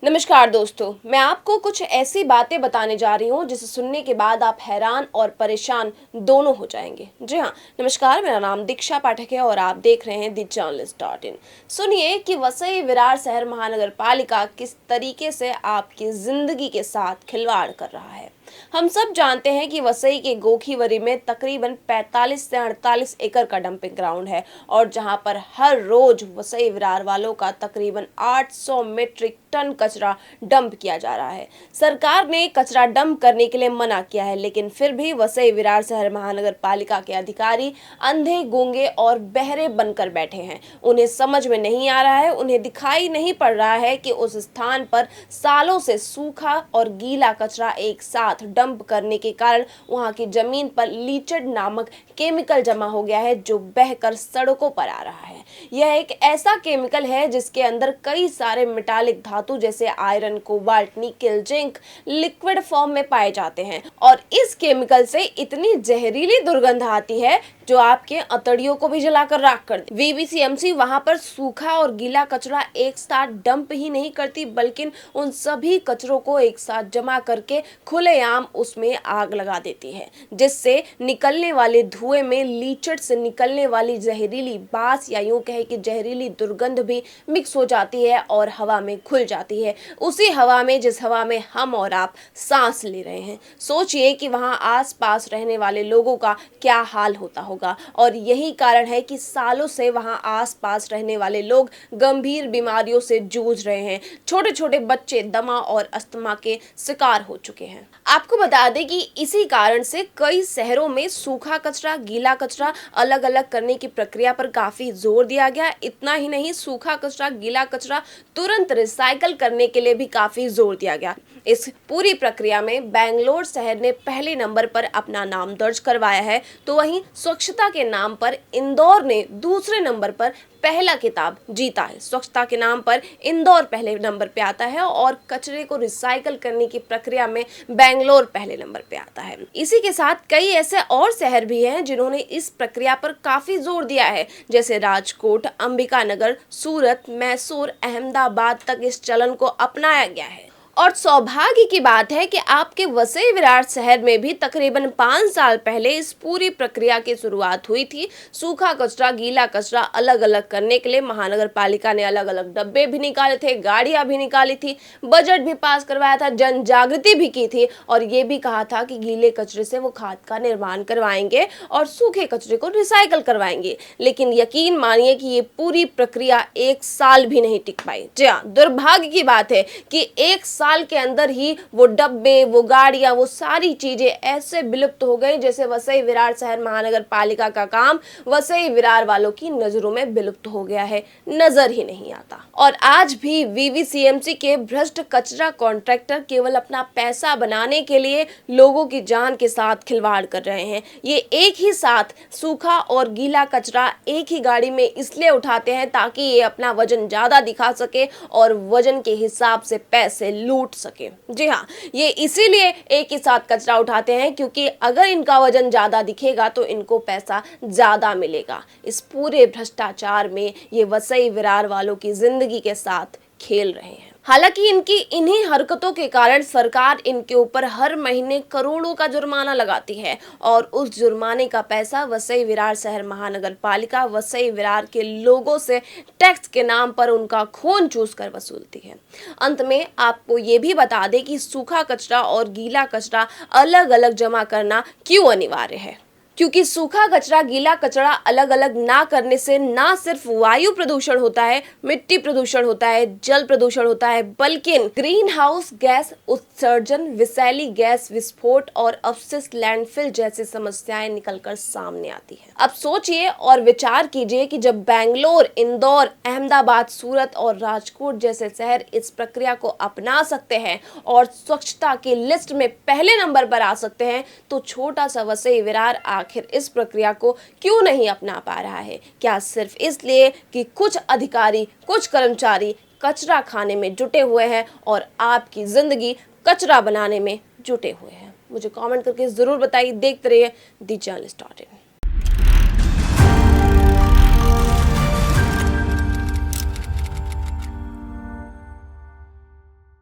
नमस्कार दोस्तों, मैं आपको कुछ ऐसी बातें बताने जा रही हूँ जिसे सुनने के बाद आप हैरान और परेशान दोनों हो जाएंगे। जी हाँ, नमस्कार, मेरा नाम दीक्षा पाठक है और आप देख रहे हैं दी जर्नलिस्ट.in। सुनिए कि वसई विरार शहर महानगर पालिका किस तरीके से आपकी जिंदगी के साथ खिलवाड़ कर रहा है। हम सब जानते हैं कि वसई के गोखीवरी में तकरीबन 45 से 48 एकड़ का डंपिंग ग्राउंड है और जहां पर हर रोज वसई विरार वालों का तकरीबन 800 मीट्रिक टन कचरा डंप किया जा रहा है। सरकार ने कचरा डंप करने के लिए मना किया है, लेकिन फिर भी वसई विरार शहर महानगर पालिका के अधिकारी अंधे, गूंगे और बहरे बनकर बैठे हैं। उन्हें समझ में नहीं आ रहा है, उन्हें दिखाई नहीं पड़ रहा है कि उस स्थान पर सालों से सूखा और गीला कचरा एक साथ डंप करने के कारण वहां की जमीन पर लीचड नामक केमिकल जमा हो गया है, जो बहकर सड़कों पर आ रहा है। यह एक ऐसा केमिकल है जिसके अंदर कई सारे मेटालिक धातु जैसे iron, cobalt, nickel, zinc liquid form में पाए जाते हैं और इस केमिकल से इतनी जहरीली दुर्गंध आती है जो आपके अतड़ियों को भी जलाकर राख कर दे। वीवीसीएमसी वहां पर सूखा और गीला कचरा एक साथ डंप ही नहीं करती, बल्कि उन सभी कचरों को एक साथ जमा करके खुलेआम उसमें आग लगा देती है, जिससे निकलने वाले धुएं में लीचड़ से निकलने वाली जहरीली बास या यूं कहे कि जहरीली दुर्गंध भी मिक्स हो जाती है और हवा में घुल जाती है, उसी हवा में जिस हवा में हम और आप सांस ले रहे हैं। सोचिए कि वहां आसपास रहने वाले लोगों का क्या हाल होता होगा और यही कारण है कि सालों से वहां आसपास रहने वाले लोग गंभीर बीमारियों से जूझ रहे हैं। छोटे छोटे बच्चे दमा और अस्थमा के शिकार हो चुके हैं। आपको बता दें कि इसी कारण से कई शहरों में सूखा कचरा, गीला कचरा अलग अलग करने की प्रक्रिया पर काफी जोर दिया गया। इतना ही नहीं, सूखा कचरा, गीला कचरा तुरंत रिसाइकल करने के लिए भी काफी जोर दिया गया। इस पूरी प्रक्रिया में बेंगलोर शहर ने पहले नंबर पर अपना नाम दर्ज करवाया है, तो वहीं स्वच्छता के नाम पर इंदौर ने दूसरे नंबर पर पहला खिताब जीता है। स्वच्छता के नाम पर इंदौर पहले नंबर पे आता है और कचरे को रिसाइकल करने की प्रक्रिया में बेंगलोर पहले नंबर पे आता है। इसी के साथ कई ऐसे और शहर भी हैं जिन्होंने इस प्रक्रिया पर काफी जोर दिया है, जैसे राजकोट, अंबिकानगर, सूरत, मैसूर, अहमदाबाद तक इस चलन को अपनाया गया है। और सौभाग्य की बात है कि आपके वसई विरार शहर में भी तकरीबन 5 साल पहले इस पूरी प्रक्रिया की शुरुआत हुई थी। सूखा कचरा, गीला कचरा अलग अलग करने के लिए महानगर पालिका ने अलग अलग डब्बे भी निकाले थे, गाड़ियां भी निकाली थी, बजट भी पास करवाया था, जन जागृति भी की थी और ये भी कहा था कि गीले कचरे से वो खाद का निर्माण करवाएंगे और सूखे कचरे को रिसाइकल करवाएंगे। लेकिन यकीन मानिए कि ये पूरी प्रक्रिया 1 साल भी नहीं टिक पाई। जी हाँ, दुर्भाग्य की बात है कि 1 साल के अंदर ही वो डब्बे, वो गाड़ियां, वो सारी चीजें ऐसे विलुप्त हो गई जैसे वसई विरार शहर महानगर पालिका का काम वसई विरार वालों की नजरों में विलुप्त हो गया है, नजर ही नहीं आता। और आज भी वीवीसीएमसी के भ्रष्ट कचरा कॉन्ट्रैक्टर केवल अपना पैसा बनाने के लिए लोगों की जान के साथ खिलवाड़ कर रहे हैं। ये एक ही साथ सूखा और गीला कचरा एक ही गाड़ी में इसलिए उठाते हैं ताकि ये अपना वजन ज्यादा दिखा सके और वजन के हिसाब से पैसे लूट सके। जी हाँ, ये इसीलिए एक ही साथ कचरा उठाते हैं क्योंकि अगर इनका वजन ज्यादा दिखेगा तो इनको पैसा ज्यादा मिलेगा। इस पूरे भ्रष्टाचार में ये वसई विरार वालों की जिंदगी के साथ खेल रहे हैं। हालांकि इनकी इन्हीं हरकतों के कारण सरकार इनके ऊपर हर महीने करोड़ों का जुर्माना लगाती है और उस जुर्माने का पैसा वसई विरार शहर महानगर पालिका वसई विरार के लोगों से टैक्स के नाम पर उनका खून चूस कर वसूलती है। अंत में आपको ये भी बता दें कि सूखा कचरा और गीला कचरा अलग अलग जमा करना क्यों अनिवार्य है, क्योंकि सूखा कचरा, गीला कचरा अलग अलग ना करने से ना सिर्फ वायु प्रदूषण होता है, मिट्टी प्रदूषण होता है, जल प्रदूषण होता है, बल्कि ग्रीन हाउस गैस उत्सर्जन, विषैली गैस विस्फोट और अपशिष्ट लैंडफिल जैसी समस्याएं निकलकर सामने आती है। अब सोचिए और विचार कीजिए कि जब बेंगलोर, इंदौर, अहमदाबाद, सूरत और राजकोट जैसे शहर इस प्रक्रिया को अपना सकते हैं और स्वच्छता की लिस्ट में पहले नंबर पर आ सकते हैं, तो छोटा सा वसई विरार आखिर इस प्रक्रिया को क्यों नहीं अपना पा रहा है? क्या सिर्फ इसलिए कि कुछ अधिकारी, कुछ कर्मचारी कचरा खाने में जुटे हुए हैं और आपकी जिंदगी कचरा बनाने में जुटे हुए हैं? मुझे कमेंट करके जरूर बताइए। देखते रहिए दी जर्नलिस्ट.in।